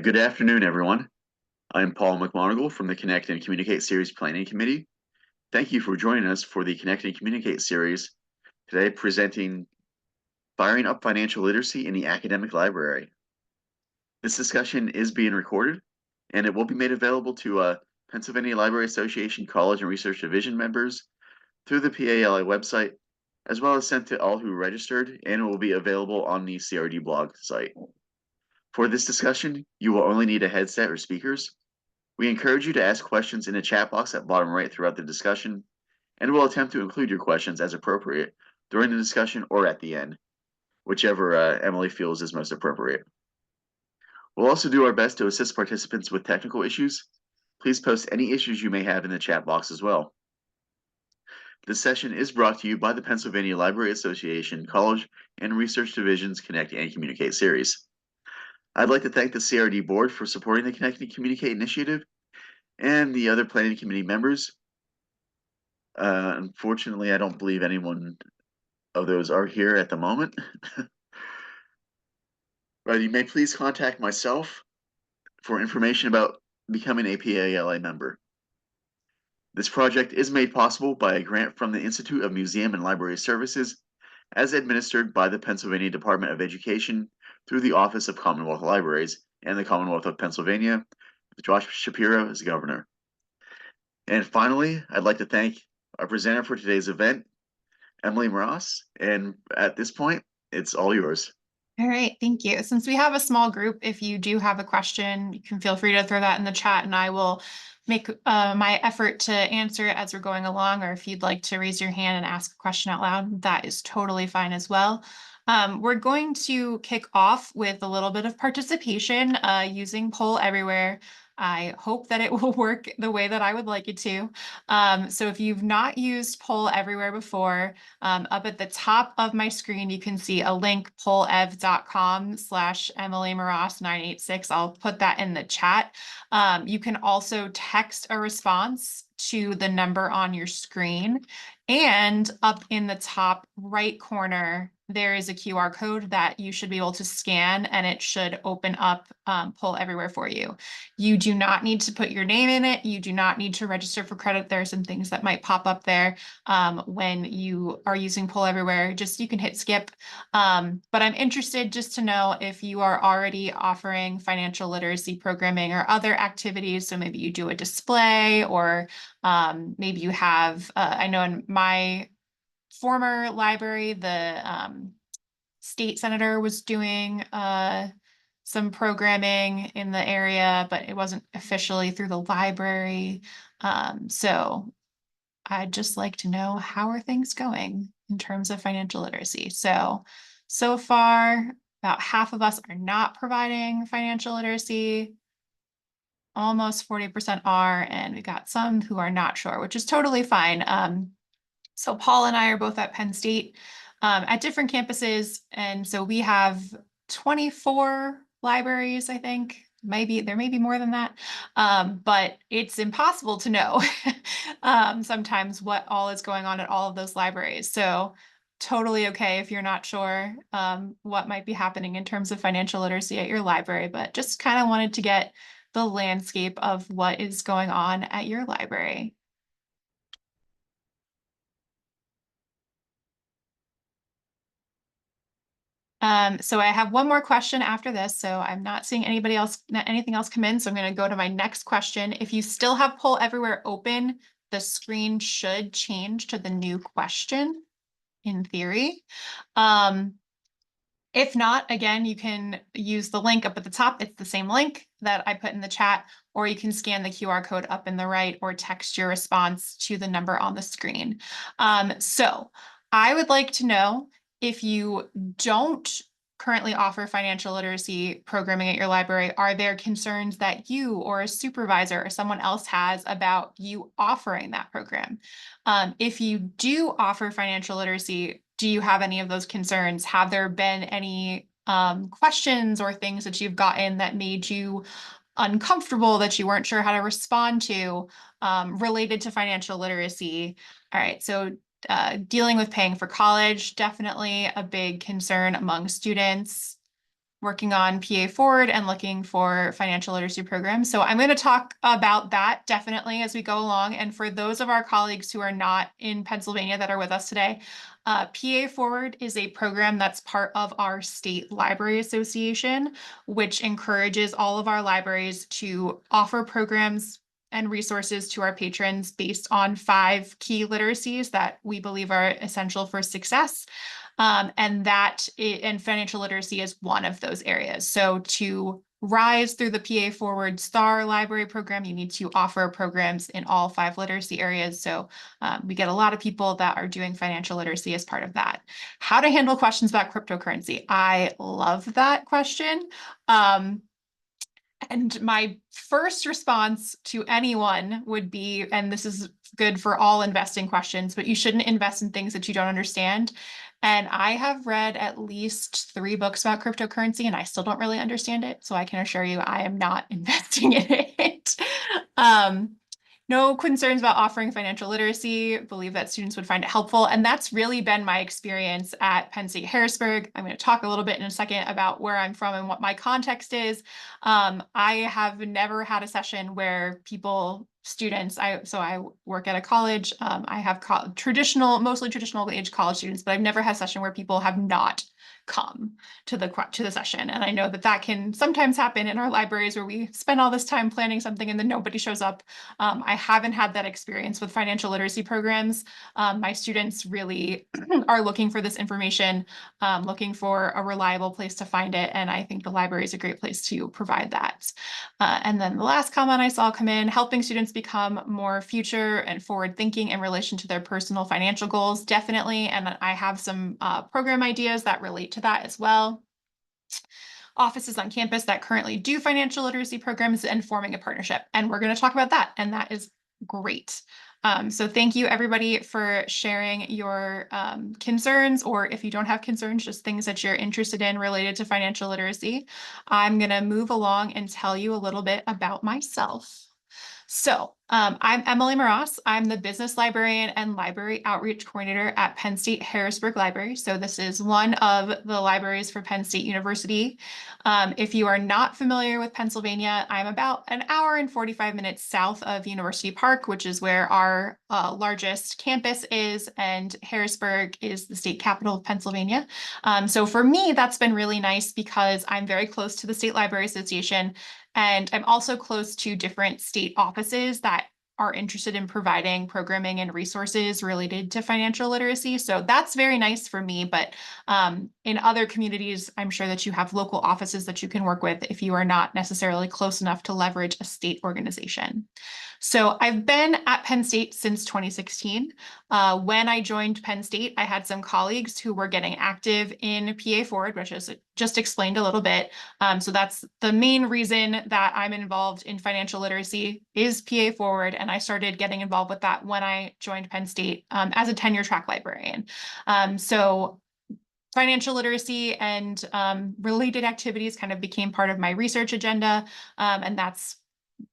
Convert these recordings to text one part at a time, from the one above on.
Good afternoon, everyone. I'm Paul McMonagle from the Connect and Communicate Series Planning Committee. Thank you for joining us for the Connect and Communicate series, today presenting Firing Up Financial Literacy in the Academic Library. This discussion is being recorded, and it will be made available to Pennsylvania Library Association College and Research Division members through the PALI website, as well as sent to all who registered, and it will be available on the CRD blog site. For this discussion, you will only need a headset or speakers. We encourage you to ask questions in the chat box at bottom right throughout the discussion, and we'll attempt to include your questions as appropriate during the discussion or at the end, whichever Emily feels is most appropriate. We'll also do our best to assist participants with technical issues. Please post any issues you may have in the chat box as well. This session is brought to you by the Pennsylvania Library Association College and Research Division's Connect and Communicate series. I'd like to thank the CRD board for supporting the Connect and Communicate initiative and the other planning committee members. Unfortunately, I don't believe anyone of those are here at the moment. But you may please contact myself for information about becoming a PALI member. This project is made possible by a grant from the Institute of Museum and Library Services as administered by the Pennsylvania Department of Education through the Office of Commonwealth Libraries and the Commonwealth of Pennsylvania, with Josh Shapiro as governor. And finally, I'd like to thank our presenter for today's event, Emily Moras. And at this point, it's all yours. All right, thank you. Since we have a small group, if you do have a question, you can feel free to throw that in the chat and I will make my effort to answer it as we're going along, or if you'd like to raise your hand and ask a question out loud, that is totally fine as well. We're going to kick off with a little bit of participation using Poll Everywhere. I hope that it will work the way that I would like it to. So if you've not used Poll Everywhere before, up at the top of my screen, you can see a link, pollev.com/EmilyMoras986. I'll put that in the chat. You can also text a response to the number on your screen. And up in the top right corner, there is a QR code that you should be able to scan and it should open up Poll Everywhere for you. You do not need to put your name in it. You do not need to register for credit. There are some things that might pop up there when you are using Poll Everywhere. Just you can hit skip. But I'm interested just to know if you are already offering financial literacy programming or other activities. So maybe you do a display or maybe you have, I know in my former library, the state senator was doing some programming in the area, but it wasn't officially through the library. So I'd just like to know, how are things going in terms of financial literacy? So far, about half of us are not providing financial literacy. Almost 40% are, and we got some who are not sure, which is totally fine. So Paul and I are both at Penn State at different campuses. And so we have 24 libraries, I think. Maybe there may be more than that, but it's impossible to know sometimes what all is going on at all of those libraries. So totally okay if you're not sure what might be happening in terms of financial literacy at your library, but just kind of wanted to get the landscape of what is going on at your library. So I have one more question after this. So I'm not seeing anything else come in. So I'm going to go to my next question. If you still have Poll Everywhere open, the screen should change to the new question in theory. If not, again, you can use the link up at the top. It's the same link that I put in the chat, or you can scan the QR code up in the right or text your response to the number on the screen. So I would like to know, if you don't currently offer financial literacy programming at your library, are there concerns that you or a supervisor or someone else has about you offering that program? If you do offer financial literacy, do you have any of those concerns? Have there been any questions or things that you've gotten that made you uncomfortable, that you weren't sure how to respond to related to financial literacy? All right, so dealing with paying for college, definitely a big concern among students. working on PA Forward and looking for financial literacy programs. So I'm going to talk about that definitely as we go along. And for those of our colleagues who are not in Pennsylvania that are with us today, PA Forward is a program that's part of our state library association, which encourages all of our libraries to offer programs and resources to our patrons based on 5 key literacies that we believe are essential for success. And financial literacy is one of those areas. So to rise through the PA Forward STAR library program, you need to offer programs in all 5 literacy areas. So we get a lot of people that are doing financial literacy as part of that. How to handle questions about cryptocurrency. I love that question. And my first response to anyone would be, and this is good for all investing questions, but you shouldn't invest in things that you don't understand. And I have read at least 3 books about cryptocurrency, and I still don't really understand it. So I can assure you I am not investing in it. No concerns about offering financial literacy. Believe that students would find it helpful. And that's really been my experience at Penn State Harrisburg. I'm going to talk a little bit in a second about where I'm from and what my context is. I have never had a session where I work at a college. I have mostly traditional age college students, but I've never had a session where people have not come to the session. And I know that can sometimes happen in our libraries where we spend all this time planning something and then nobody shows up. I haven't had that experience with financial literacy programs. My students really are looking for this information, looking for a reliable place to find it. And I think the library is a great place to provide that. And then the last comment I saw come in, helping students become more future and forward thinking in relation to their personal financial goals, definitely. And I have some program ideas that relate to that as well. Offices on campus that currently do financial literacy programs and forming a partnership. And we're going to talk about that. And that is great. So thank you everybody for sharing your concerns, or if you don't have concerns, just things that you're interested in related to financial literacy. I'm going to move along and tell you a little bit about myself. So I'm Emily Maras. I'm the business librarian and library outreach coordinator at Penn State Harrisburg Library. So this is one of the libraries for Penn State University. If you are not familiar with Pennsylvania, I'm about an hour and 45 minutes south of University Park, which is where our largest campus is, and Harrisburg is the state capital of Pennsylvania. So for me, that's been really nice because I'm very close to the State Library Association. And I'm also close to different state offices that are interested in providing programming and resources related to financial literacy. So that's very nice for me. But in other communities, I'm sure that you have local offices that you can work with if you are not necessarily close enough to leverage a state organization. So I've been at Penn State since 2016. When I joined Penn State, I had some colleagues who were getting active in PA Forward, which is just explained a little bit. So that's the main reason that I'm involved in financial literacy is PA Forward. And I started getting involved with that when I joined Penn State as a tenure track librarian. So financial literacy and related activities kind of became part of my research agenda. And that's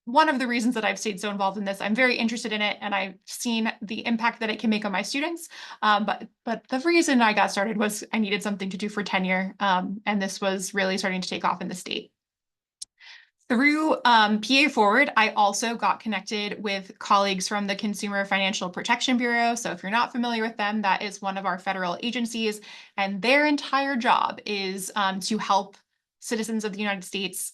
one of the reasons that I've stayed so involved in this. I'm very interested in it, and I've seen the impact that it can make on my students. But the reason I got started was I needed something to do for tenure, and this was really starting to take off in the state. Through PA Forward, I also got connected with colleagues from the Consumer Financial Protection Bureau. So if you're not familiar with them, that is one of our federal agencies, and their entire job is to help citizens of the United States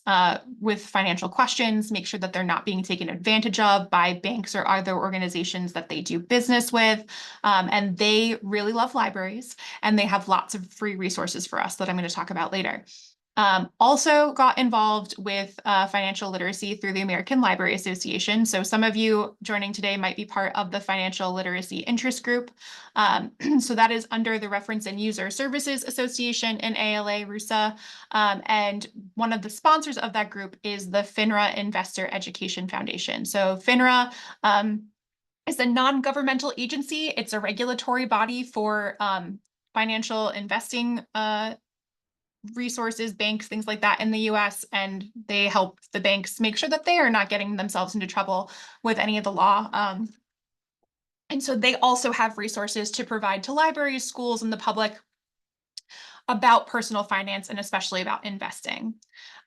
with financial questions, make sure that they're not being taken advantage of by banks or other organizations that they do business with. And they really love libraries, and they have lots of free resources for us that I'm going to talk about later. Also got involved with financial literacy through the American Library Association. So some of you joining today might be part of the Financial Literacy Interest Group. So that is under the Reference and User Services Association in ALA-RUSA. And one of the sponsors of that group is the FINRA Investor Education Foundation. So FINRA is a non-governmental agency. It's a regulatory body for financial investing resources, banks, things like that in the US, and they help the banks make sure that they are not getting themselves into trouble with any of the law. And so they also have resources to provide to libraries, schools, and the public. about personal finance and especially about investing.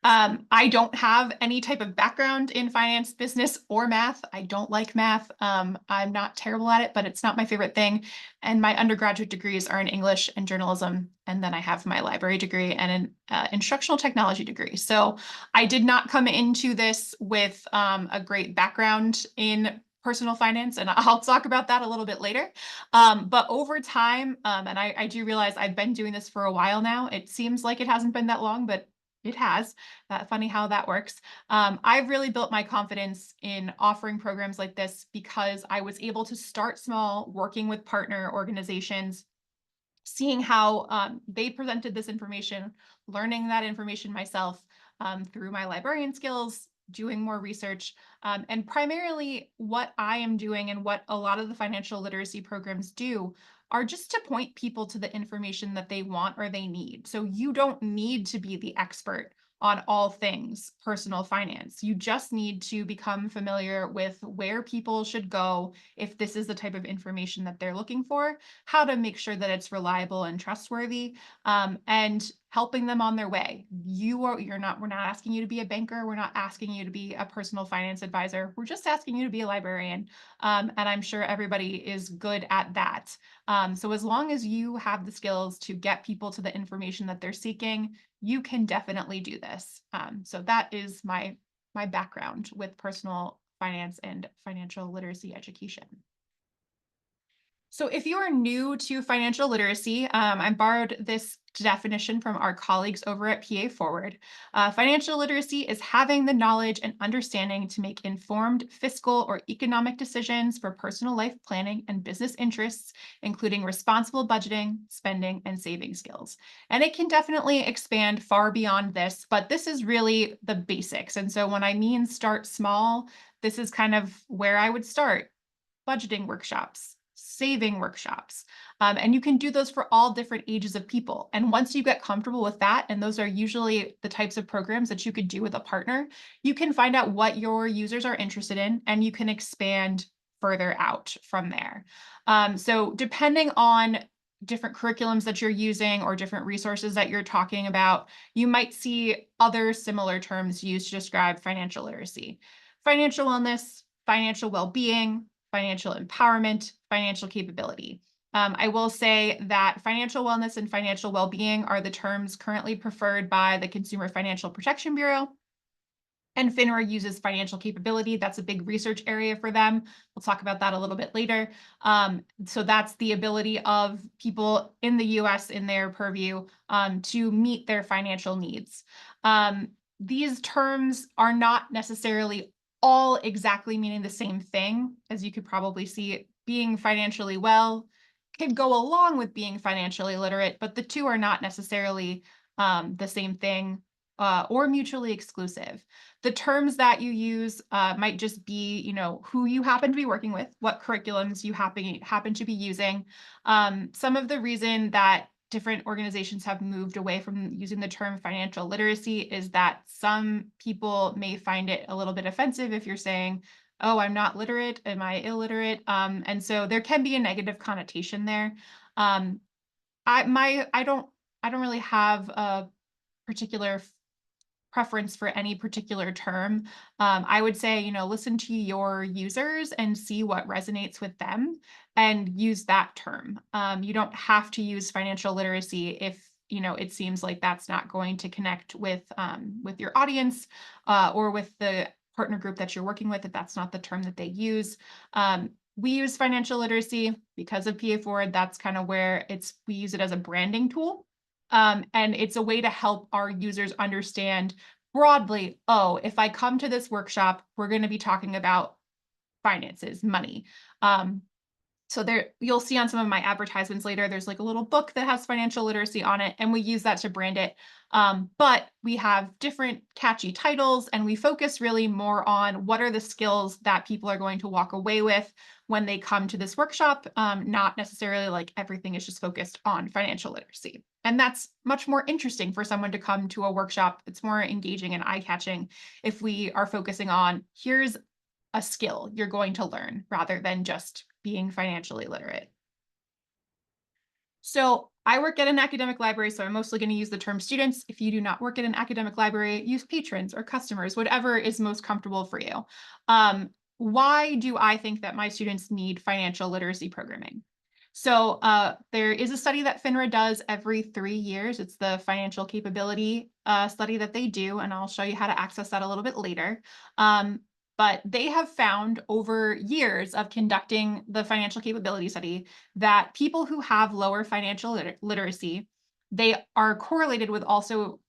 I don't have any type of background in finance, business, or math. I don't like math. I'm not terrible at it, but it's not my favorite thing. And my undergraduate degrees are in English and journalism. And then I have my library degree and an instructional technology degree. So I did not come into this with a great background in personal finance, and I'll talk about that a little bit later. But over time, and I do realize I've been doing this for a while now. It seems like it hasn't been that long, but it has. Funny how that works. I've really built my confidence in offering programs like this because I was able to start small, working with partner organizations, seeing how they presented this information, learning that information myself through my librarian skills, doing more research, and primarily what I am doing and what a lot of the financial literacy programs do are just to point people to the information that they want or they need. So you don't need to be the expert on all things personal finance. You just need to become familiar with where people should go if this is the type of information that they're looking for, how to make sure that it's reliable and trustworthy, and helping them on their way. We're not asking you to be a banker. We're not asking you to be a personal finance advisor. We're just asking you to be a librarian. And I'm sure everybody is good at that. So as long as you have the skills to get people to the information that they're seeking, you can definitely do this. So that is my background with personal finance and financial literacy education. So if you are new to financial literacy, I borrowed this definition from our colleagues over at PA Forward. Financial literacy is having the knowledge and understanding to make informed fiscal or economic decisions for personal life planning and business interests, including responsible budgeting, spending, and saving skills. And it can definitely expand far beyond this, but this is really the basics. And so when I mean start small, this is kind of where I would start: budgeting workshops, saving workshops. And you can do those for all different ages of people. And once you get comfortable with that, and those are usually the types of programs that you could do with a partner, you can find out what your users are interested in and you can expand further out from there. So depending on different curriculums that you're using or different resources that you're talking about, you might see other similar terms used to describe financial literacy: financial wellness, financial well-being, financial empowerment, financial capability. I will say that financial wellness and financial well-being are the terms currently preferred by the Consumer Financial Protection Bureau. And FINRA uses financial capability. That's a big research area for them. We'll talk about that a little bit later. So that's the ability of people in the US in their purview to meet their financial needs. These terms are not necessarily all exactly meaning the same thing. As you could probably see, being financially well can go along with being financially literate, but the two are not necessarily the same thing or mutually exclusive. The terms that you use might just be, who you happen to be working with, what curriculums you happen to be using. Some of the reason that different organizations have moved away from using the term financial literacy is that some people may find it a little bit offensive if you're saying, "Oh, I'm not literate. Am I illiterate?" And so there can be a negative connotation there. Um, I don't really have a particular preference for any particular term. I would say, listen to your users and see what resonates with them and use that term. You don't have to use financial literacy if it seems like that's not going to connect with your audience or with the partner group that you're working with, if that's not the term that they use. We use financial literacy because of PA Forward. That's kind of where we use it as a branding tool. And it's a way to help our users understand broadly, oh, if I come to this workshop, we're going to be talking about finances, money. So there, you'll see on some of my advertisements later, there's like a little book that has financial literacy on it, and we use that to brand it. But we have different catchy titles, and we focus really more on what are the skills that people are going to walk away with when they come to this workshop, not necessarily like everything is just focused on financial literacy. And that's much more interesting for someone to come to a workshop. It's more engaging and eye-catching if we are focusing on, here's a skill you're going to learn rather than just being financially literate. So I work at an academic library, so I'm mostly going to use the term students. If you do not work at an academic library, use patrons or customers, whatever is most comfortable for you. Why do I think that my students need financial literacy programming? So there is a study that FINRA does every 3 years. It's the financial capability study that they do, and I'll show you how to access that a little bit later. Um, but they have found over years of conducting the financial capability study that people who have lower financial literacy, they are correlated with also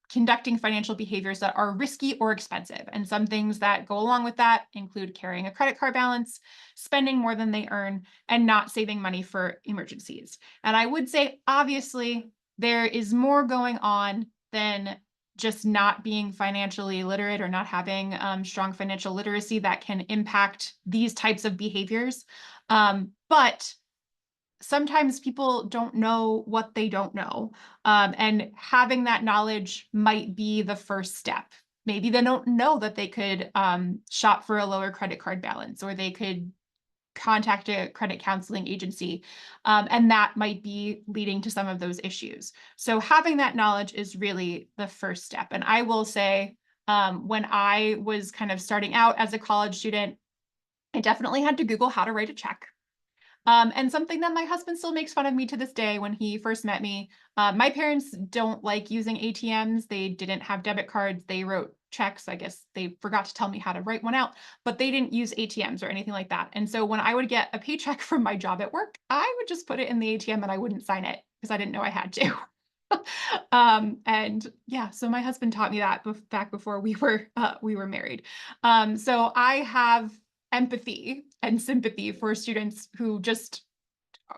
conducting financial behaviors that are risky or expensive. And some things that go along with that include carrying a credit card balance, spending more than they earn, and not saving money for emergencies. And I would say, obviously, there is more going on than just not being financially literate or not having strong financial literacy that can impact these types of behaviors. But sometimes people don't know what they don't know. And having that knowledge might be the first step. Maybe they don't know that they could shop for a lower credit card balance, or they could contact a credit counseling agency. And that might be leading to some of those issues. So having that knowledge is really the first step. And I will say, when I was kind of starting out as a college student, I definitely had to Google how to write a check. And something that my husband still makes fun of me to this day when he first met me. My parents don't like using ATMs. They didn't have debit cards. They wrote checks. I guess they forgot to tell me how to write one out, but they didn't use ATMs or anything like that. And so when I would get a paycheck from my job at work, I would just put it in the ATM and I wouldn't sign it because I didn't know I had to. And yeah, so my husband taught me that back before we were married. So I have empathy and sympathy for students who just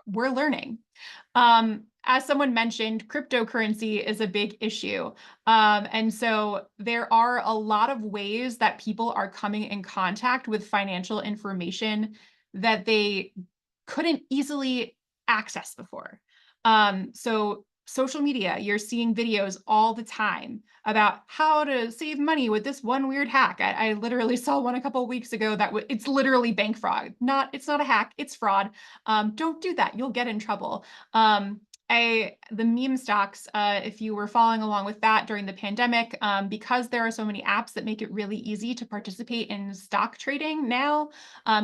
were learning. As someone mentioned, cryptocurrency is a big issue. And so there are a lot of ways that people are coming in contact with financial information that they couldn't easily access before. So social media, you're seeing videos all the time about how to save money with this one weird hack. I literally saw one a couple of weeks ago that it's literally bank fraud. It's not a hack, it's fraud. Don't do that. You'll get in trouble. The meme stocks, if you were following along with that during the pandemic, because there are so many apps that make it really easy to participate in stock trading now,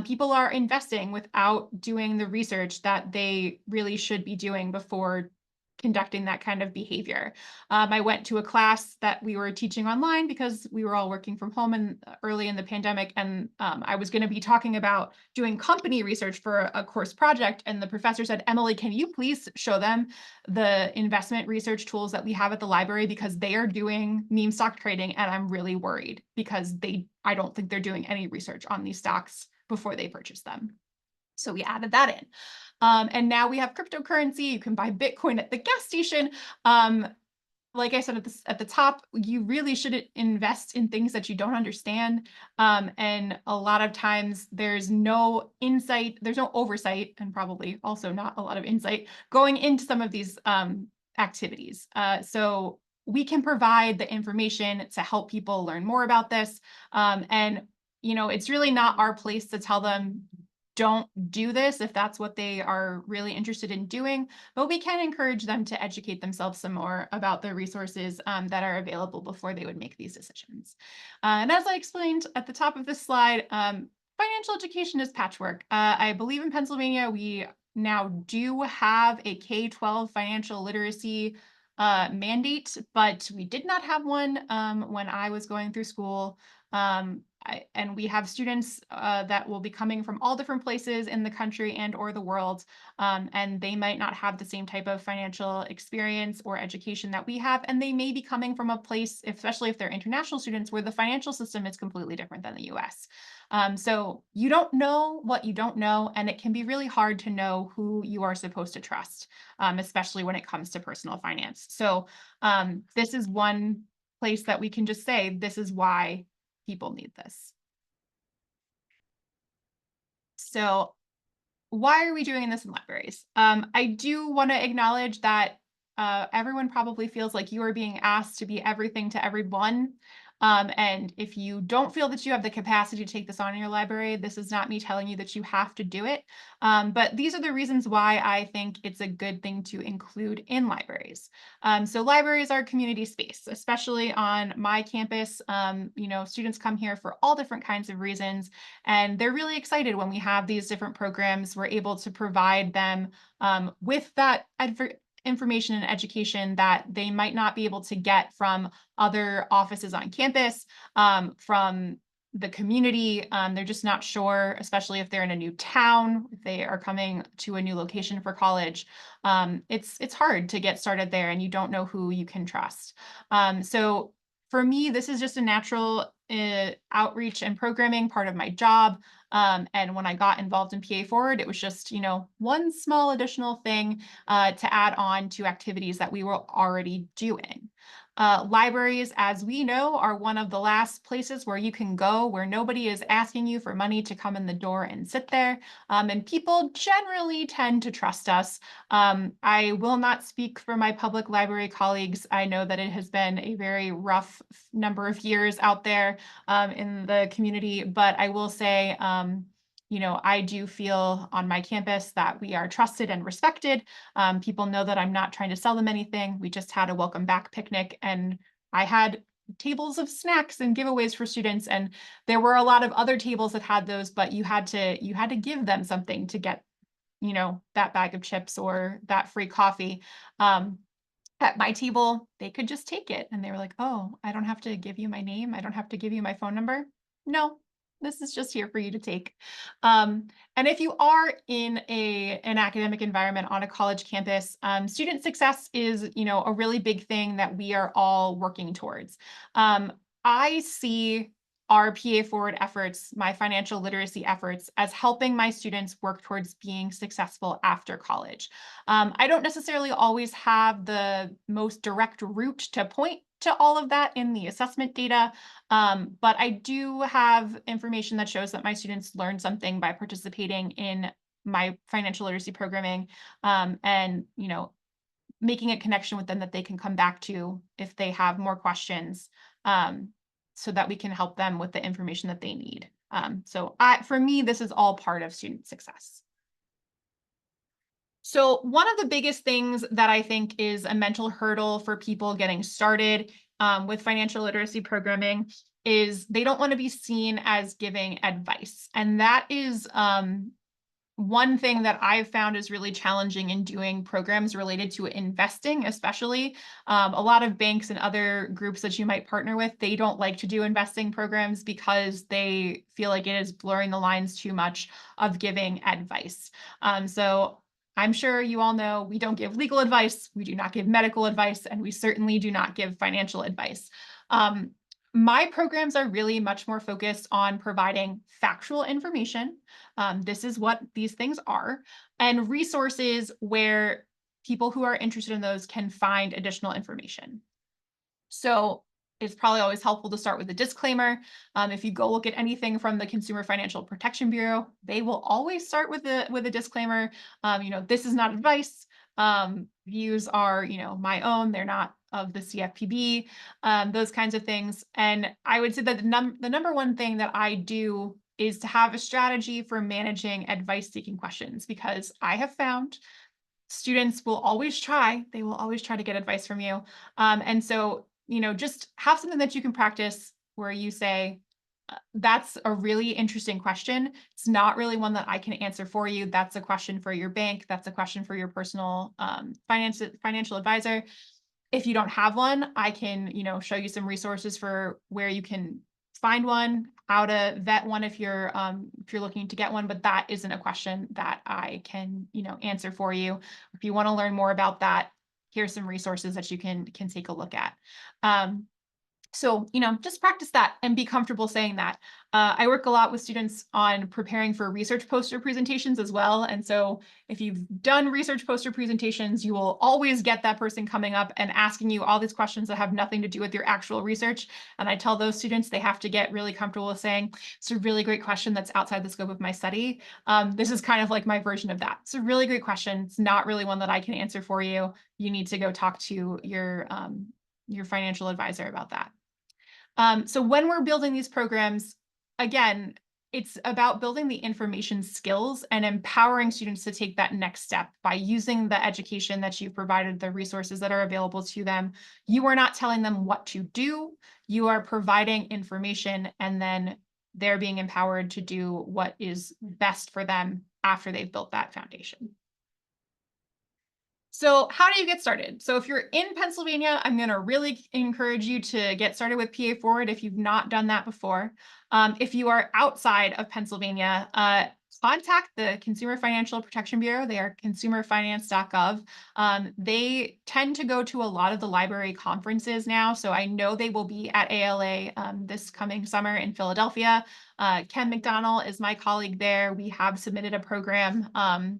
people are investing without doing the research that they really should be doing before conducting that kind of behavior. I went to a class that we were teaching online because we were all working from home and early in the pandemic. And I was going to be talking about doing company research for a course project. And the professor said, Emily, can you please show them the investment research tools that we have at the library, because they are doing meme stock trading. And I'm really worried because I don't think they're doing any research on these stocks before they purchase them. So we added that in. And now we have cryptocurrency. You can buy Bitcoin at the gas station. Like I said at the top, you really shouldn't invest in things that you don't understand. And a lot of times there's no insight, there's no oversight, and probably also not a lot of insight going into some of these activities. So we can provide the information to help people learn more about this. And it's really not our place to tell them don't do this if that's what they are really interested in doing, but we can encourage them to educate themselves some more about the resources that are available before they would make these decisions. And as I explained at the top of this slide, financial education is patchwork. I believe in Pennsylvania, we now do have a K-12 financial literacy mandate, but we did not have one when I was going through school. And we have students that will be coming from all different places in the country and or the world, and they might not have the same type of financial experience or education that we have, and they may be coming from a place, especially if they're international students, where the financial system is completely different than the US. So you don't know what you don't know, and it can be really hard to know who you are supposed to trust, especially when it comes to personal finance. So this is one place that we can just say, this is why people need this. So why are we doing this in libraries? I do want to acknowledge that everyone probably feels like you are being asked to be everything to everyone. And if you don't feel that you have the capacity to take this on in your library, this is not me telling you that you have to do it. But these are the reasons why I think it's a good thing to include in libraries. So libraries are community space, especially on my campus. Students come here for all different kinds of reasons, and they're really excited when we have these different programs. We're able to provide them with that information and education that they might not be able to get from other offices on campus, from the community. They're just not sure, especially if they're in a new town, if they are coming to a new location for college. It's hard to get started there, and you don't know who you can trust. So for me, this is just a natural outreach and programming part of my job. And when I got involved in PA Forward, it was just, one small additional thing to add on to activities that we were already doing. Libraries, as we know, are one of the last places where you can go where nobody is asking you for money to come in the door and sit there. And people generally tend to trust us. I will not speak for my public library colleagues. I know that it has been a very rough number of years out there in the community, but I will say, I do feel on my campus that we are trusted and respected. People know that I'm not trying to sell them anything. We just had a welcome back picnic, and I had tables of snacks and giveaways for students, and there were a lot of other tables that had those, but you had to give them something to get, that bag of chips or that free coffee. At my table, they could just take it, and they were like, "Oh, I don't have to give you my name. I don't have to give you my phone number." No, this is just here for you to take. And if you are in an academic environment on a college campus, student success is, a really big thing that we are all working towards. I see our PA Forward efforts, my financial literacy efforts, as helping my students work towards being successful after college. I don't necessarily always have the most direct route to point to all of that in the assessment data, but I do have information that shows that my students learn something by participating in my financial literacy programming, and making a connection with them that they can come back to if they have more questions, um, so that we can help them with the information that they need. For me, this is all part of student success. So one of the biggest things that I think is a mental hurdle for people getting started with financial literacy programming is they don't want to be seen as giving advice. And that is one thing that I've found is really challenging in doing programs related to investing, especially. A lot of banks and other groups that you might partner with, they don't like to do investing programs because they feel like it is blurring the lines too much of giving advice. So I'm sure you all know we don't give legal advice, we do not give medical advice, and we certainly do not give financial advice. Um, my programs are really much more focused on providing factual information. This is what these things are, and resources where people who are interested in those can find additional information. So it's probably always helpful to start with a disclaimer. If you go look at anything from the Consumer Financial Protection Bureau, they will always start with a disclaimer. This is not advice. Views are, my own. They're not of the CFPB. Those kinds of things. And I would say that the number one thing that I do is to have a strategy for managing advice-seeking questions, because I have found students will always try. They will always try to get advice from you. And so, just have something that you can practice where you say, that's a really interesting question. It's not really one that I can answer for you. That's a question for your bank. That's a question for your personal financial advisor. If you don't have one, I can, show you some resources for where you can find one, how to vet one if you're looking to get one, but that isn't a question that I can, answer for you. If you want to learn more about that, here's some resources that you can take a look at. So, just practice that and be comfortable saying that. I work a lot with students on preparing for research poster presentations as well. And so if you've done research poster presentations, you will always get that person coming up and asking you all these questions that have nothing to do with your actual research. And I tell those students they have to get really comfortable with saying, it's a really great question that's outside the scope of my study. This is kind of like my version of that. It's a really great question. It's not really one that I can answer for you. You need to go talk to your financial advisor about that. So when we're building these programs, again, it's about building the information skills and empowering students to take that next step by using the education that you've provided, the resources that are available to them. You are not telling them what to do. You are providing information, and then they're being empowered to do what is best for them after they've built that foundation. So how do you get started? So if you're in Pennsylvania, I'm going to really encourage you to get started with PA Forward if you've not done that before. If you are outside of Pennsylvania, contact the Consumer Financial Protection Bureau. They are consumerfinance.gov. They tend to go to a lot of the library conferences now. So I know they will be at ALA this coming summer in Philadelphia. Ken McDonnell is my colleague there. We have submitted a program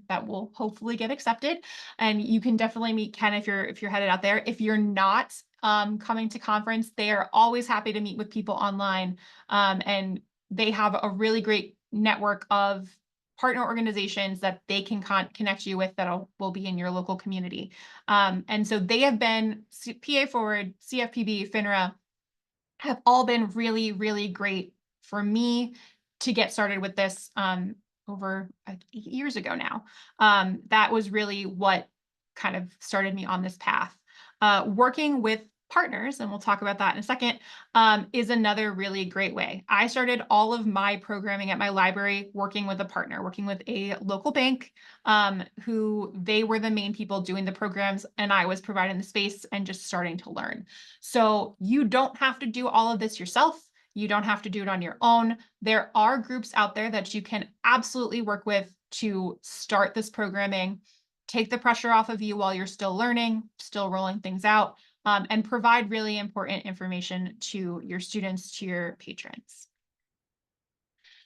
that will hopefully get accepted. And you can definitely meet Ken if you're headed out there. If you're not coming to conference, they are always happy to meet with people online. And they have a really great network of partner organizations that they can connect you with that will be in your local community. And so they have been, PA Forward, CFPB, FINRA, have all been really, really great for me to get started with this over 8 years ago now. That was really what kind of started me on this path. Working with partners, and we'll talk about that in a second, is another really great way. I started all of my programming at my library working with a partner, working with a local bank, who they were the main people doing the programs, and I was providing the space and just starting to learn. So you don't have to do all of this yourself. You don't have to do it on your own. There are groups out there that you can absolutely work with to start this programming, take the pressure off of you while you're still learning, still rolling things out, and provide really important information to your students, to your patrons.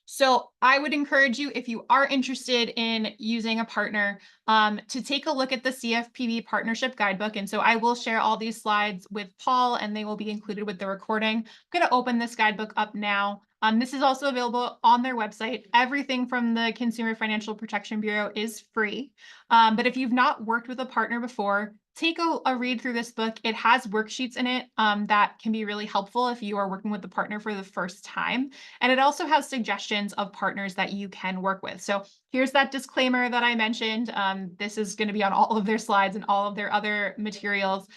So I would encourage you, if you are interested in using a partner, to take a look at the CFPB Partnership Guidebook. And so I will share all these slides with Paul, and they will be included with the recording. I'm going to open this guidebook up now. This is also available on their website. Everything from the Consumer Financial Protection Bureau is free. But if you've not worked with a partner before, take a read through this book. It has worksheets in it that can be really helpful if you are working with the partner for the first time. And it also has suggestions of partners that you can work with. So here's that disclaimer that I mentioned. This is going to be on all of their slides and all of their other materials.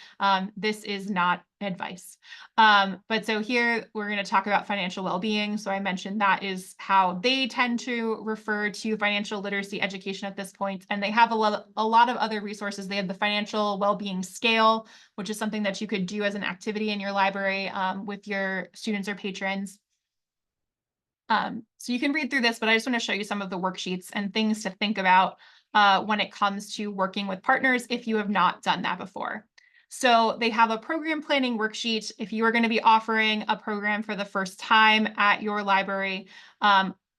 This is not advice. But so here we're going to talk about financial well-being. So I mentioned that is how they tend to refer to financial literacy education at this point. And they have a lot of other resources. They have the financial well-being scale, which is something that you could do as an activity in your library with your students or patrons. So you can read through this, but I just want to show you some of the worksheets and things to think about when it comes to working with partners if you have not done that before. So they have a program planning worksheet. If you are going to be offering a program for the first time at your library,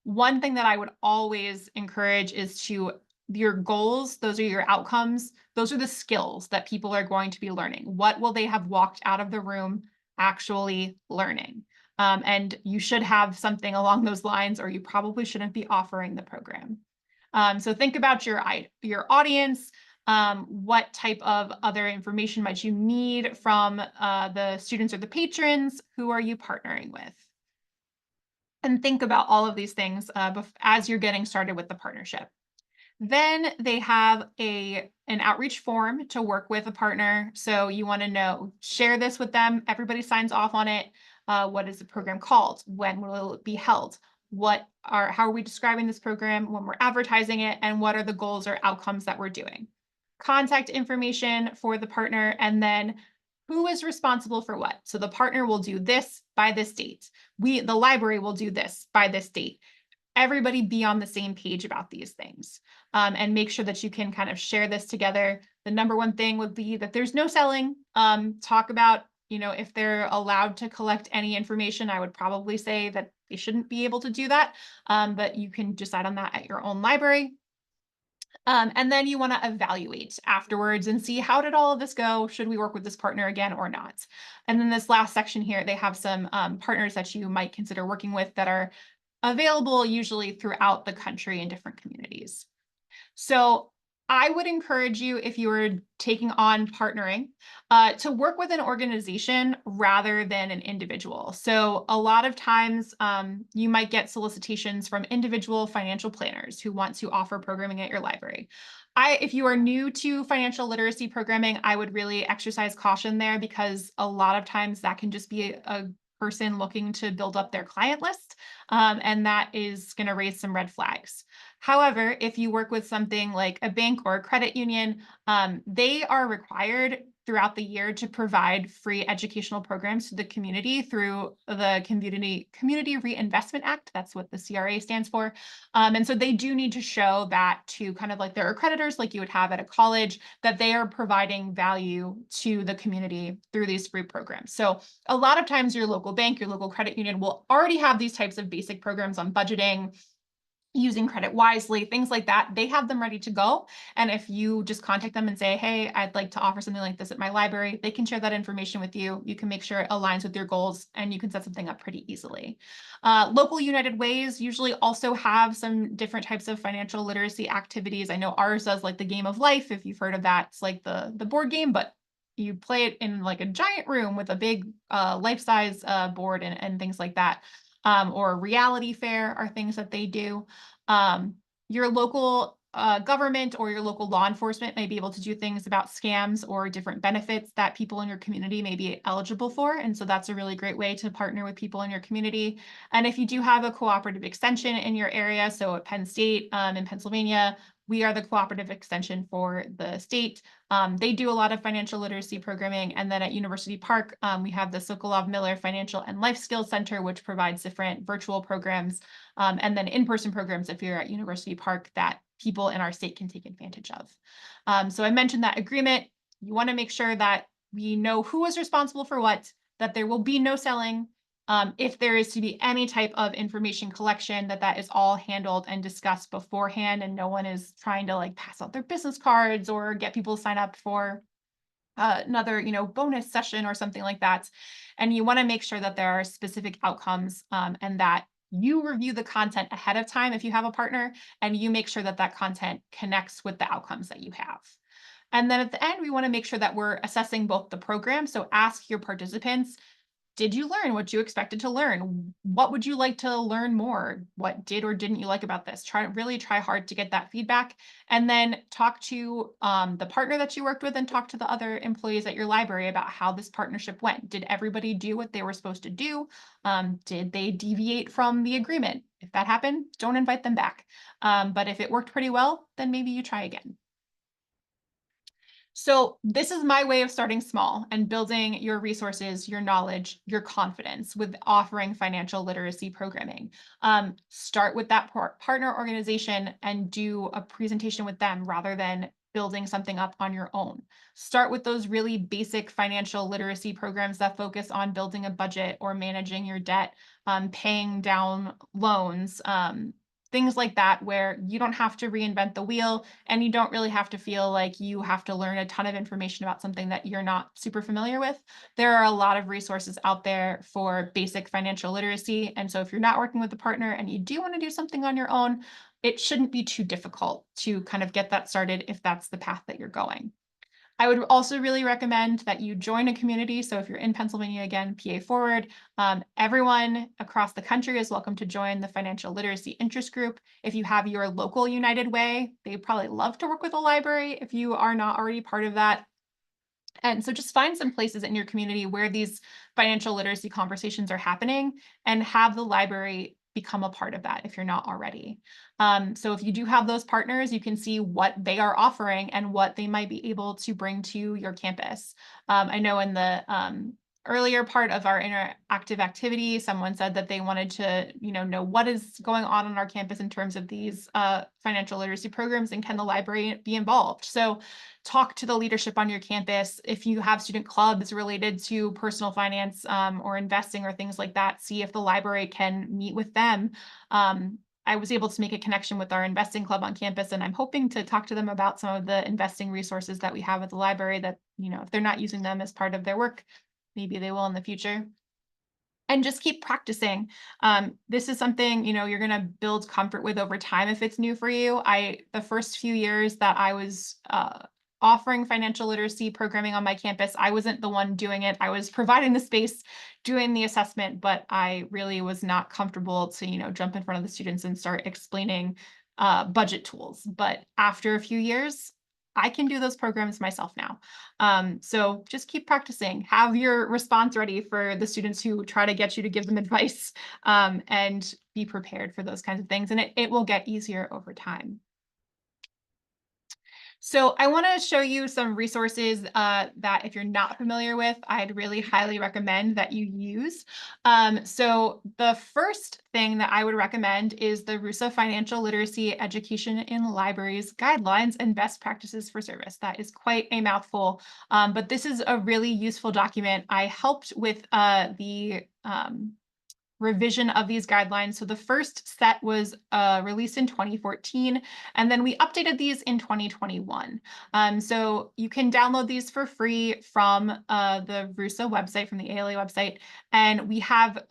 one thing that I would always encourage is to your goals. Those are your outcomes. Those are the skills that people are going to be learning. What will they have walked out of the room actually learning? And you should have something along those lines, or you probably shouldn't be offering the program. So think about your audience. What type of other information might you need from the students or the patrons? Who are you partnering with? And think about all of these things as you're getting started with the partnership. Then they have an outreach form to work with a partner. So you want to share this with them. Everybody signs off on it. What is the program called? When will it be held? How are we describing this program when we're advertising it? And what are the goals or outcomes that we're doing? Contact information for the partner, and then who is responsible for what. So the partner will do this by this date. The library will do this by this date. Everybody be on the same page about these things, and make sure that you can kind of share this together. The number one thing would be that there's no selling. Talk about, if they're allowed to collect any information, I would probably say that they shouldn't be able to do that. But you can decide on that at your own library. And then you want to evaluate afterwards and see, how did all of this go? Should we work with this partner again or not? And then this last section here, they have some partners that you might consider working with that are available usually throughout the country in different communities. So I would encourage you, if you are taking on partnering, to work with an organization rather than an individual. So a lot of times, you might get solicitations from individual financial planners who want to offer programming at your library. If you are new to financial literacy programming, I would really exercise caution there, because a lot of times that can just be a person looking to build up their client list, and that is going to raise some red flags. However, if you work with something like a bank or a credit union, they are required throughout the year to provide free educational programs to the community through the Community Reinvestment Act. That's what the CRA stands for. And so they do need to show that to kind of like their accreditors, like you would have at a college, that they are providing value to the community through these free programs. So a lot of times your local bank, your local credit union will already have these types of basic programs on budgeting, using credit wisely, things like that. They have them ready to go. And if you just contact them and say, hey, I'd like to offer something like this at my library, they can share that information with you. You can make sure it aligns with your goals, and you can set something up pretty easily. Local United Ways usually also have some different types of financial literacy activities. I know ours does, like the Game of Life. If you've heard of that, it's like the board game, but you play it in like a giant room with a big life-size board and things like that. Or Reality Fair are things that they do. Your local government or your local law enforcement may be able to do things about scams or different benefits that people in your community may be eligible for. And so that's a really great way to partner with people in your community. And if you do have a cooperative extension in your area, so at Penn State in Pennsylvania, we are the cooperative extension for the state. They do a lot of financial literacy programming. And then at University Park, we have the Sokolov Miller Financial and Life Skills Center, which provides different virtual programs, and then in-person programs if you're at University Park that people in our state can take advantage of. So I mentioned that agreement. You want to make sure that we know who is responsible for what, that there will be no selling. If there is to be any type of information collection, that is all handled and discussed beforehand, and no one is trying to like pass out their business cards or get people to sign up for another, bonus session or something like that. And you want to make sure that there are specific outcomes, and that you review the content ahead of time if you have a partner, and you make sure that that content connects with the outcomes that you have. And then at the end, we want to make sure that we're assessing both the program. So ask your participants, did you learn what you expected to learn? What would you like to learn more? What did or didn't you like about this? Try hard to get that feedback, and then talk to the partner that you worked with, and talk to the other employees at your library about how this partnership went. Did everybody do what they were supposed to do? Did they deviate from the agreement? If that happened, don't invite them back. But if it worked pretty well, then maybe you try again. So this is my way of starting small and building your resources, your knowledge, your confidence with offering financial literacy programming. Start with that partner organization and do a presentation with them rather than building something up on your own. Start with those really basic financial literacy programs that focus on building a budget or managing your debt, paying down loans, things like that, where you don't have to reinvent the wheel, and you don't really have to feel like you have to learn a ton of information about something that you're not super familiar with. There are a lot of resources out there for basic financial literacy. And so if you're not working with a partner and you do want to do something on your own, it shouldn't be too difficult to kind of get that started if that's the path that you're going. I would also really recommend that you join a community. So if you're in Pennsylvania, again, PA Forward, everyone across the country is welcome to join the Financial Literacy Interest Group. If you have your local United Way, they probably love to work with a library if you are not already part of that. And so just find some places in your community where these financial literacy conversations are happening, and have the library become a part of that if you're not already. So if you do have those partners, you can see what they are offering and what they might be able to bring to your campus. I know in the earlier part of our interactive activity, someone said that they wanted to, know what is going on our campus in terms of these financial literacy programs, and can the library be involved? So talk to the leadership on your campus. If you have student clubs related to personal finance or investing or things like that, see if the library can meet with them. I was able to make a connection with our investing club on campus, and I'm hoping to talk to them about some of the investing resources that we have at the library that, if they're not using them as part of their work, maybe they will in the future. And just keep practicing. This is something, you're gonna build comfort with over time if it's new for you. The first few years that I was offering financial literacy programming on my campus, I wasn't the one doing it. I was providing the space, doing the assessment, but I really was not comfortable to, jump in front of the students and start explaining budget tools. But after a few years, I can do those programs myself now. So just keep practicing. Have your response ready for the students who try to get you to give them advice, and be prepared for those kinds of things. And it will get easier over time. So I want to show you some resources that if you're not familiar with, I'd really highly recommend that you use. So the first thing that I would recommend is the RUSA Financial Literacy Education in Libraries Guidelines and Best Practices for Service. That is quite a mouthful, but this is a really useful document. I helped with the revision of these guidelines. So the first set was released in 2014, and then we updated these in 2021. So you can download these for free from the RUSA website, from the ALA website, and we have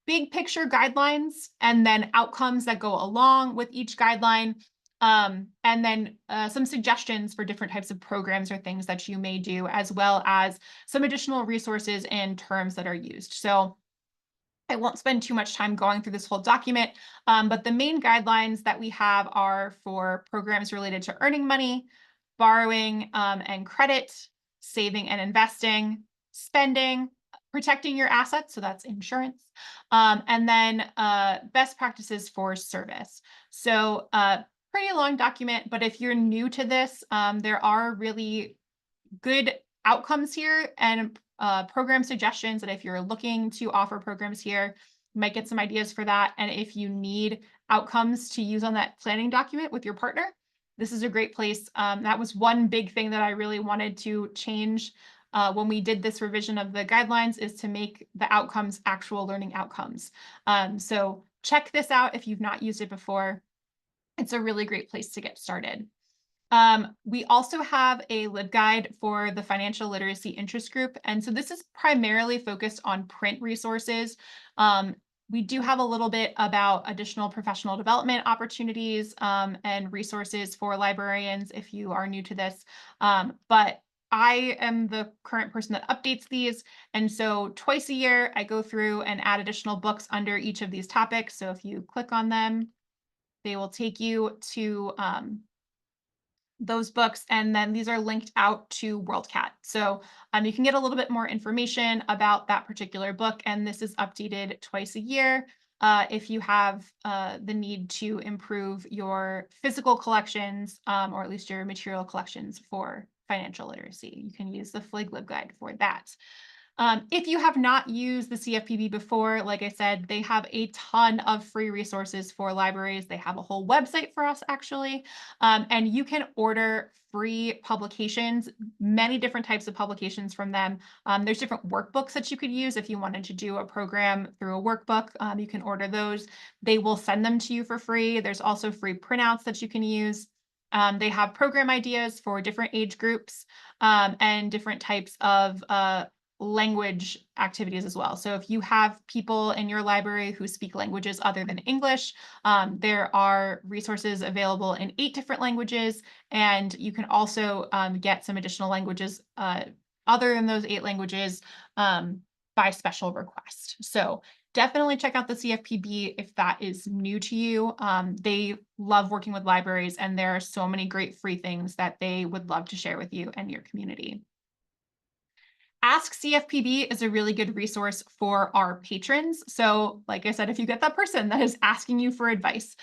big picture guidelines and then outcomes that go along with each guideline. And then some suggestions for different types of programs or things that you may do, as well as some additional resources and terms that are used. So I won't spend too much time going through this whole document, but the main guidelines that we have are for programs related to earning money, borrowing and credit, saving and investing, spending, protecting your assets, so that's insurance, and then best practices for service. So pretty long document, but if you're new to this, there are really good outcomes here and program suggestions. And if you're looking to offer programs here, you might get some ideas for that. And if you need outcomes to use on that planning document with your partner, this is a great place. That was one big thing that I really wanted to change when we did this revision of the guidelines, is to make the outcomes actual learning outcomes. So check this out if you've not used it before. It's a really great place to get started. We also have a LibGuide for the financial literacy interest group. And so this is primarily focused on print resources. We do have a little bit about additional professional development opportunities and resources for librarians if you are new to this. But I am the current person that updates these. And so twice a year, I go through and add additional books under each of these topics. So if you click on them, they will take you to those books, and then these are linked out to WorldCat. So you can get a little bit more information about that particular book, and this is updated twice a year. If you have the need to improve your physical collections, or at least your material collections for financial literacy, you can use the FLIG LibGuide for that. If you have not used the CFPB before, like I said, they have a ton of free resources for libraries. They have a whole website for us, actually. And you can order free publications, many different types of publications from them. There's different workbooks that you could use if you wanted to do a program through a workbook. You can order those. They will send them to you for free. There's also free printouts that you can use. They have program ideas for different age groups and different types of language activities as well. So if you have people in your library who speak languages other than English, there are resources available in 8 different languages, and you can also get some additional languages other than those 8 languages by special request. So definitely check out the CFPB if that is new to you. They love working with libraries, and there are so many great free things that they would love to share with you and your community. Ask CFPB is a really good resource for our patrons. So like I said, if you get that person that is asking you for advice,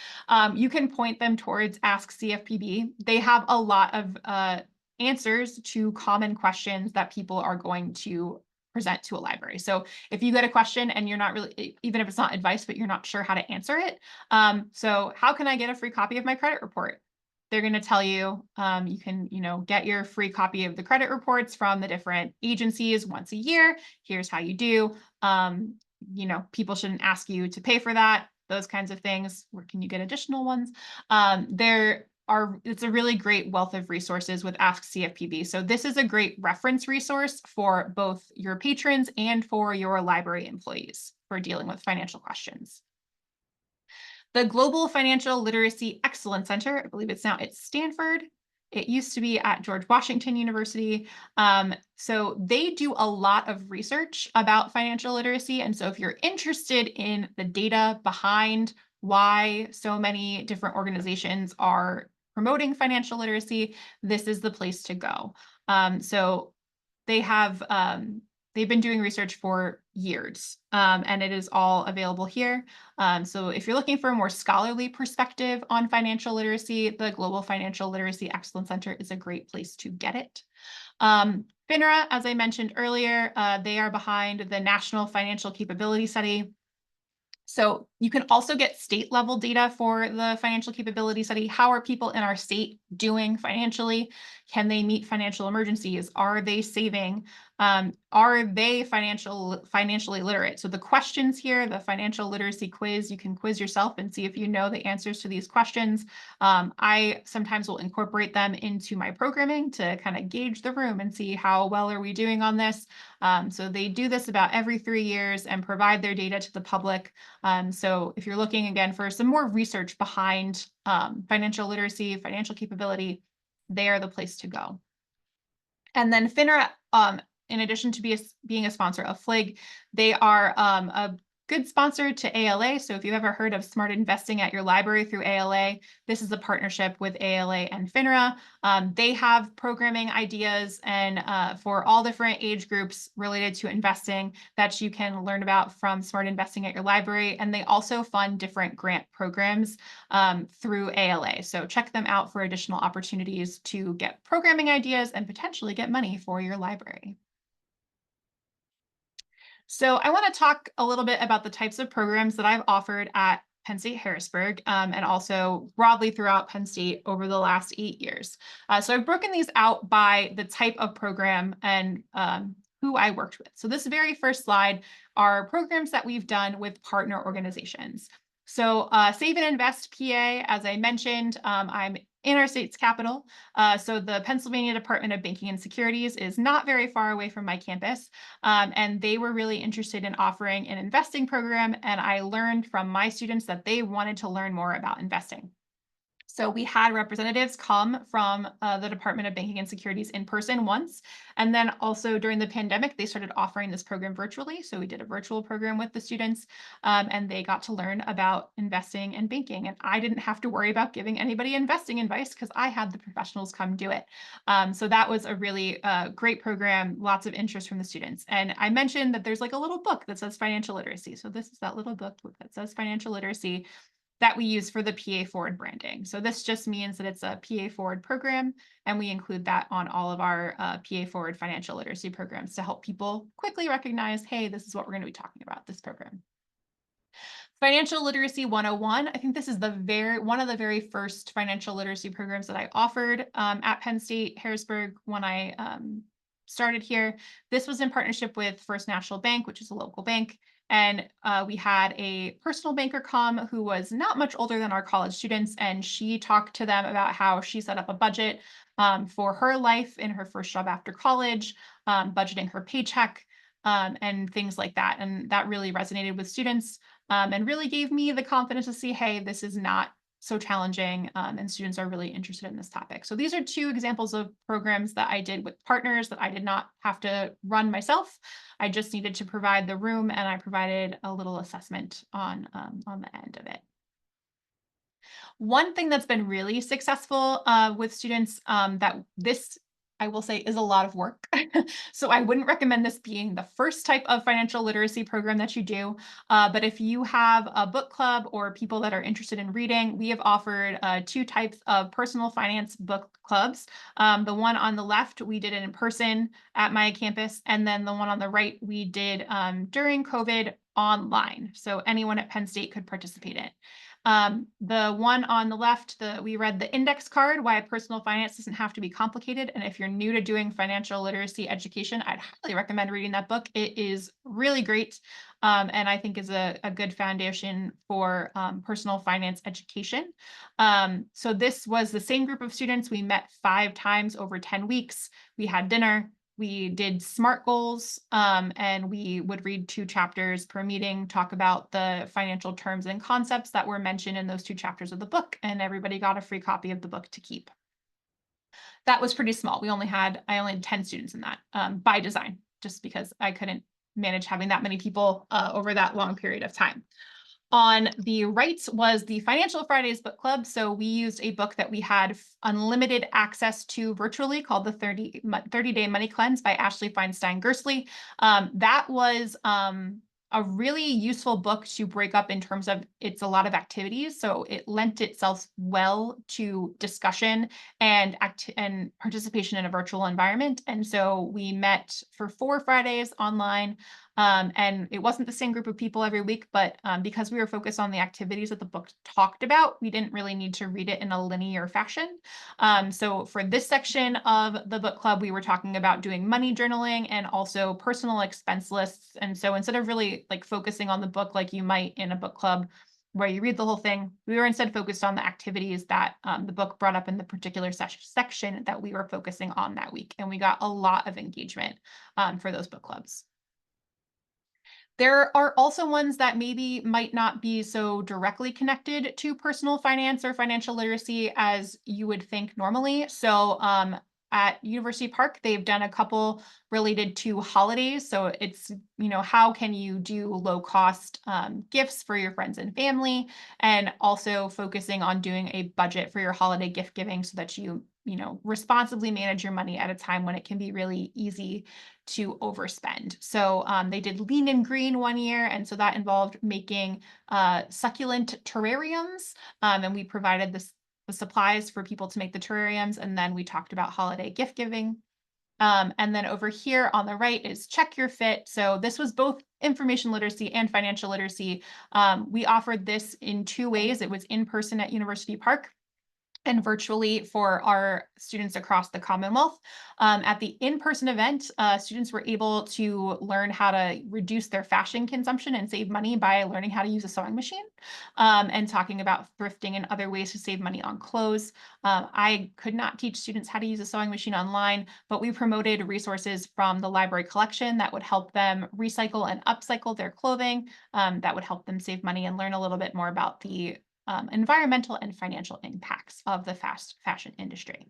you can point them towards Ask CFPB. They have a lot of answers to common questions that people are going to present to a library. So if you get a question and you're not really, even if it's not advice, but you're not sure how to answer it. So how can I get a free copy of my credit report? They're going to tell you, you can, get your free copy of the credit reports from the different agencies once a year. Here's how you do. People shouldn't ask you to pay for that, those kinds of things. Where can you get additional ones? It's a really great wealth of resources with Ask CFPB. So this is a great reference resource for both your patrons and for your library employees. for dealing with financial questions. The Global Financial Literacy Excellence Center, I believe it's now at Stanford. It used to be at George Washington University. So they do a lot of research about financial literacy. And so if you're interested in the data behind why so many different organizations are promoting financial literacy, this is the place to go. So they have they've been doing research for years, and it is all available here. So if you're looking for a more scholarly perspective on financial literacy, the Global Financial Literacy Excellence Center is a great place to get it. FINRA, as I mentioned earlier, they are behind the National Financial Capability Study. So you can also get state level data for the financial capability study. How are people in our state doing financially? Can they meet financial emergencies? Are they saving? Are they financially literate? So the questions here, the financial literacy quiz, you can quiz yourself and see if you know the answers to these questions. I sometimes will incorporate them into my programming to kind of gauge the room and see how well are we doing on this. So they do this about every 3 years and provide their data to the public. So if you're looking again for some more research behind financial literacy, financial capability, they are the place to go. And then FINRA, in addition to being a sponsor of FLIG, they are a good sponsor to ALA. So if you've ever heard of Smart Investing at your library through ALA, this is a partnership with ALA and FINRA. They have programming ideas and for all different age groups related to investing that you can learn about from Smart Investing at your library. And they also fund different grant programs through ALA. So check them out for additional opportunities to get programming ideas and potentially get money for your library. So I want to talk a little bit about the types of programs that I've offered at Penn State Harrisburg and also broadly throughout Penn State over the last 8 years. So I've broken these out by the type of program and who I worked with. So this very first slide are programs that we've done with partner organizations. So Save and Invest PA, as I mentioned, I'm in our state's capital. So the Pennsylvania Department of Banking and Securities is not very far away from my campus. And they were really interested in offering an investing program. And I learned from my students that they wanted to learn more about investing. So we had representatives come from the Department of Banking and Securities in person once. And then also during the pandemic, they started offering this program virtually. So we did a virtual program with the students and they got to learn about investing and banking. And I didn't have to worry about giving anybody investing advice because I had the professionals come do it. So that was a really great program, lots of interest from the students. And I mentioned that there's like a little book that says financial literacy. So this is that little book that says financial literacy that we use for the PA Forward branding. So this just means that it's a PA Forward program, and we include that on all of our PA Forward financial literacy programs to help people quickly recognize, hey, this is what we're going to be talking about, this program. Financial Literacy 101, I think this is one of the very first financial literacy programs that I offered at Penn State Harrisburg when I started here. This was in partnership with First National Bank, which is a local bank. And we had a personal banker come who was not much older than our college students. And she talked to them about how she set up a budget for her life in her first job after college, budgeting her paycheck and things like that. And that really resonated with students and really gave me the confidence to see, hey, this is not so challenging and students are really interested in this topic. So these are 2 examples of programs that I did with partners that I did not have to run myself. I just needed to provide the room and I provided a little assessment on the end of it. One thing that's been really successful with students that this I will say is a lot of work. So I wouldn't recommend this being the first type of financial literacy program that you do. But if you have a book club or people that are interested in reading, we have offered 2 types of personal finance book clubs. The one on the left, we did it in person at my campus. And then the one on the right, we did during COVID online. So anyone at Penn State could participate in it. The one on the left, we read the index card, Why Personal Finance Doesn't Have to Be Complicated. And if you're new to doing financial literacy education, I'd highly recommend reading that book. It is really great. And I think is a good foundation for personal finance education. So this was the same group of students. We met 5 times over 10 weeks. We had dinner. we did SMART goals, and we would read 2 chapters per meeting, talk about the financial terms and concepts that were mentioned in those 2 chapters of the book, and everybody got a free copy of the book to keep. That was pretty small. I only had 10 students in that, by design, just because I couldn't manage having that many people over that long period of time. On the right was the Financial Fridays book club. So we used a book that we had unlimited access to virtually called the 30-Day Money Cleanse by Ashley Feinstein Gersley. That was a really useful book to break up in terms of it's a lot of activities. So it lent itself well to discussion and participation in a virtual environment. And so we met for 4 Fridays online. And it wasn't the same group of people every week, but because we were focused on the activities that the book talked about, we didn't really need to read it in a linear fashion. So for this section of the book club, we were talking about doing money journaling and also personal expense lists. And so instead of really like focusing on the book like you might in a book club where you read the whole thing, we were instead focused on the activities that the book brought up in the particular section that we were focusing on that week. And we got a lot of engagement for those book clubs. There are also ones that maybe might not be so directly connected to personal finance or financial literacy as you would think normally. So at University Park, they've done a couple related to holidays. So it's, how can you do low cost gifts for your friends and family, and also focusing on doing a budget for your holiday gift giving so that you responsibly manage your money at a time when it can be really easy to overspend. So they did Lean and Green one year, and so that involved making succulent terrariums, and we provided the supplies for people to make the terrariums, and then we talked about holiday gift giving. And then over here on the right is Check Your Fit. So this was both information literacy and financial literacy. We offered this in 2 ways. It was in person at University Park and virtually for our students across the Commonwealth. At the in-person event, students were able to learn how to reduce their fashion consumption and save money by learning how to use a sewing machine, and talking about thrifting and other ways to save money on clothes. I could not teach students how to use a sewing machine online, but we promoted resources from the library collection that would help them recycle and upcycle their clothing, that would help them save money and learn a little bit more about the environmental and financial impacts of the fast fashion industry.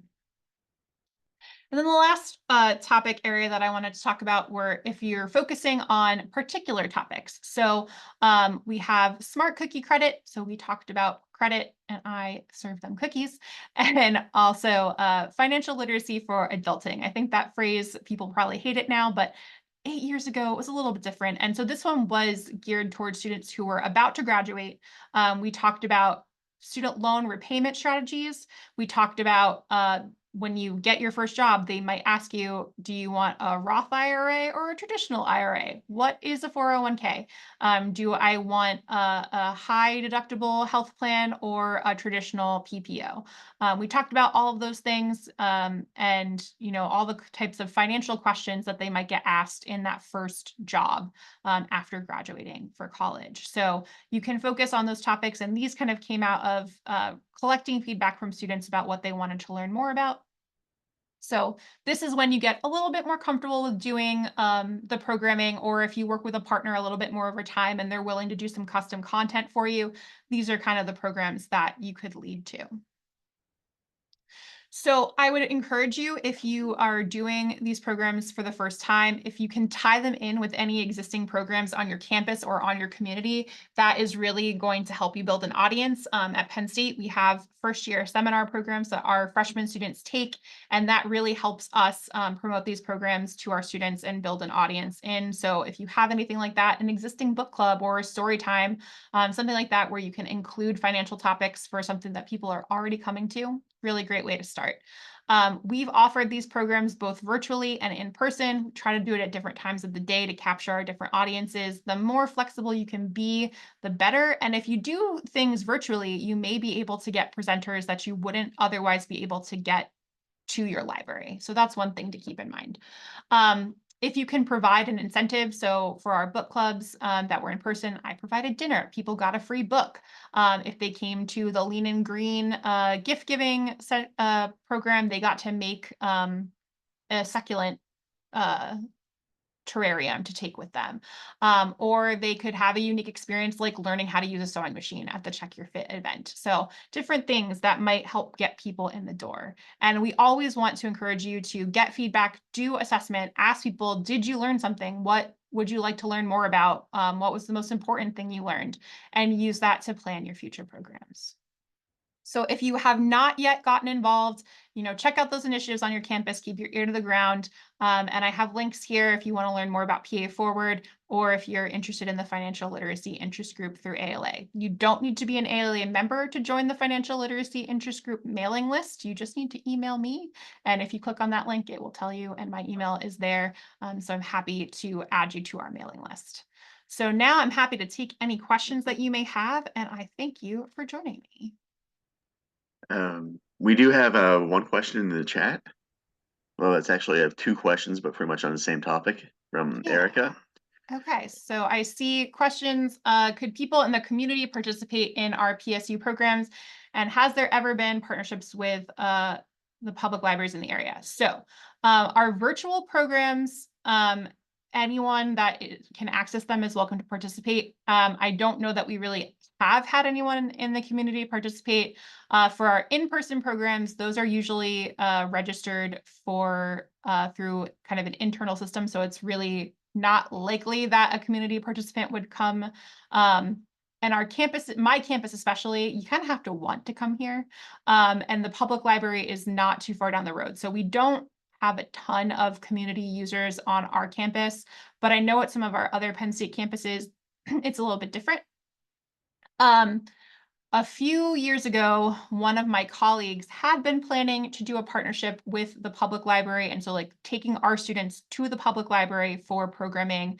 And then the last topic area that I wanted to talk about were if you're focusing on particular topics. So we have Smart Cookie Credit. So we talked about credit and I served them cookies, and also financial literacy for adulting. I think that phrase, people probably hate it now, but 8 years ago, it was a little bit different. And so this one was geared towards students who were about to graduate. We talked about student loan repayment strategies. We talked about when you get your first job, they might ask you, do you want a Roth IRA or a traditional IRA? What is a 401k? Do I want a high deductible health plan or a traditional PPO? We talked about all of those things, and all the types of financial questions that they might get asked in that first job after graduating for college. So you can focus on those topics, and these kind of came out of collecting feedback from students about what they wanted to learn more about. So this is when you get a little bit more comfortable with doing the programming, or if you work with a partner a little bit more over time and they're willing to do some custom content for you, these are kind of the programs that you could lead to. So I would encourage you, if you are doing these programs for the first time, if you can tie them in with any existing programs on your campus or on your community, that is really going to help you build an audience. At Penn State, we have first-year seminar programs that our freshman students take, and that really helps us promote these programs to our students and build an audience in. So if you have anything like that, an existing book club or a story time, something like that where you can include financial topics for something that people are already coming to, really great way to start. We've offered these programs both virtually and in person. We try to do it at different times of the day to capture our different audiences. The more flexible you can be, the better. And if you do things virtually, you may be able to get presenters that you wouldn't otherwise be able to get to your library. So that's one thing to keep in mind. If you can provide an incentive, so for our book clubs that were in person, I provided dinner. People got a free book. If they came to the Lean and Green gift giving program, they got to make a succulent terrarium to take with them. Or they could have a unique experience like learning how to use a sewing machine at the Check Your Fit event. So different things that might help get people in the door. And we always want to encourage you to get feedback, do assessment, ask people, did you learn something? What would you like to learn more about? What was the most important thing you learned? And use that to plan your future programs. So if you have not yet gotten involved, check out those initiatives on your campus, keep your ear to the ground. And I have links here if you want to learn more about PA Forward, or if you're interested in the financial literacy interest group through ALA. You don't need to be an ALA member to join the financial literacy interest group mailing list. You just need to email me. And if you click on that link, it will tell you, and my email is there. So I'm happy to add you to our mailing list. So now I'm happy to take any questions that you may have, and I thank you for joining me. We do have one question in the chat. Well, it's actually I have two questions, but pretty much on the same topic from Yeah. Erica. Okay, so I see questions. Could people in the community participate in our PSU programs? And has there ever been partnerships with the public libraries in the area? So our virtual programs, anyone that can access them is welcome to participate. I don't know that we really have had anyone in the community participate. For our in-person programs, those are usually registered for through kind of an internal system. So it's really not likely that a community participant would come. And our campus, my campus especially, you kind of have to want to come here. And the public library is not too far down the road. So we don't have a ton of community users on our campus, but I know at some of our other Penn State campuses, it's a little bit different. A few years ago, one of my colleagues had been planning to do a partnership with the public library. And so like taking our students to the public library for programming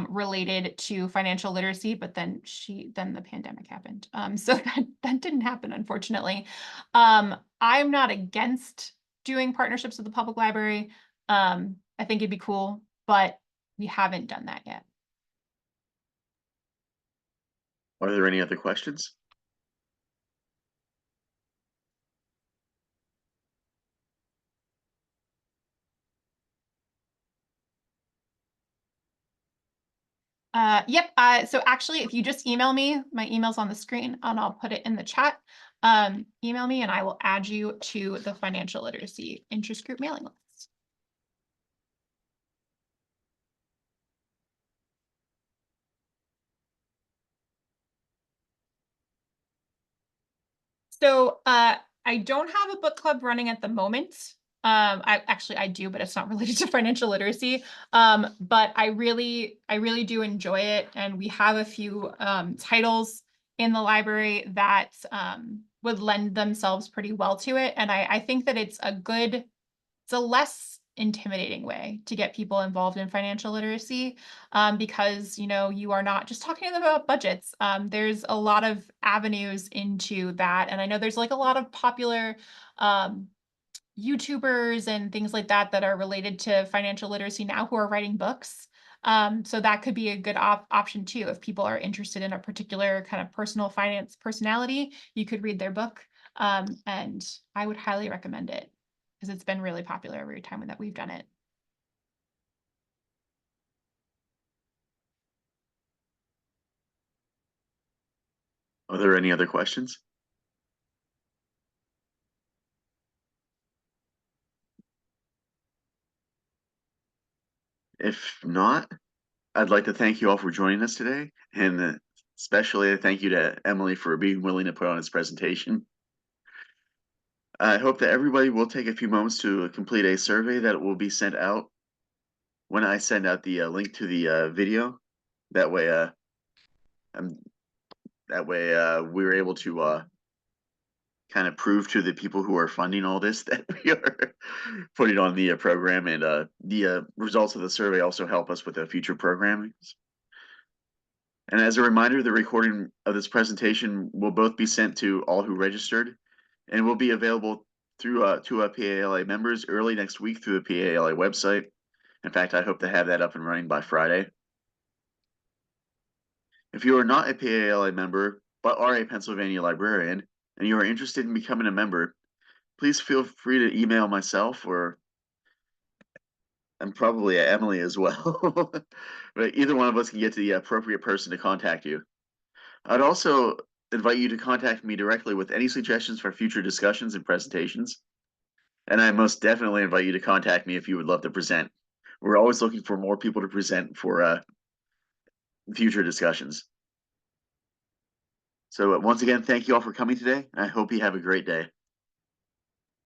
related to financial literacy, but then the pandemic happened. So that didn't happen, unfortunately. I'm not against doing partnerships with the public library. I think it'd be cool, but we haven't done that yet. Are there any other questions? Yep. So actually, if you just email me, my email's on the screen and I'll put it in the chat. Email me and I will add you to the financial literacy interest group mailing list. So I don't have a book club running at the moment. I do, but it's not related to financial literacy. But I really do enjoy it. And we have a few titles in the library that would lend themselves pretty well to it. And I think that it's a less intimidating way to get people involved in financial literacy because you are not just talking to them about budgets. There's a lot of avenues into that, and I know there's like a lot of popular YouTubers and things like that that are related to financial literacy now who are writing books. So that could be a good option too. If people are interested in a particular kind of personal finance personality, you could read their book, and I would highly recommend it because it's been really popular every time that we've done it. Are there any other questions? If not, I'd like to thank you all for joining us today, and especially a thank you to Emily for being willing to put on this presentation. I hope that everybody will take a few moments to complete a survey that will be sent out when I send out the link to the video. That way, we're able to kind of prove to the people who are funding all this that we are putting on the program, and the results of the survey also help us with the future programming. And as a reminder, the recording of this presentation will both be sent to all who registered and will be available through to PALA members early next week through the PALA website. In fact, I hope to have that up and running by Friday. If you are not a PALA member, but are a Pennsylvania librarian, and you are interested in becoming a member, please feel free to email myself or and probably Emily as well. But either one of us can get to the appropriate person to contact you. I'd also invite you to contact me directly with any suggestions for future discussions and presentations. And I most definitely invite you to contact me if you would love to present. We're always looking for more people to present for future discussions. So once again, thank you all for coming today. I hope you have a great day.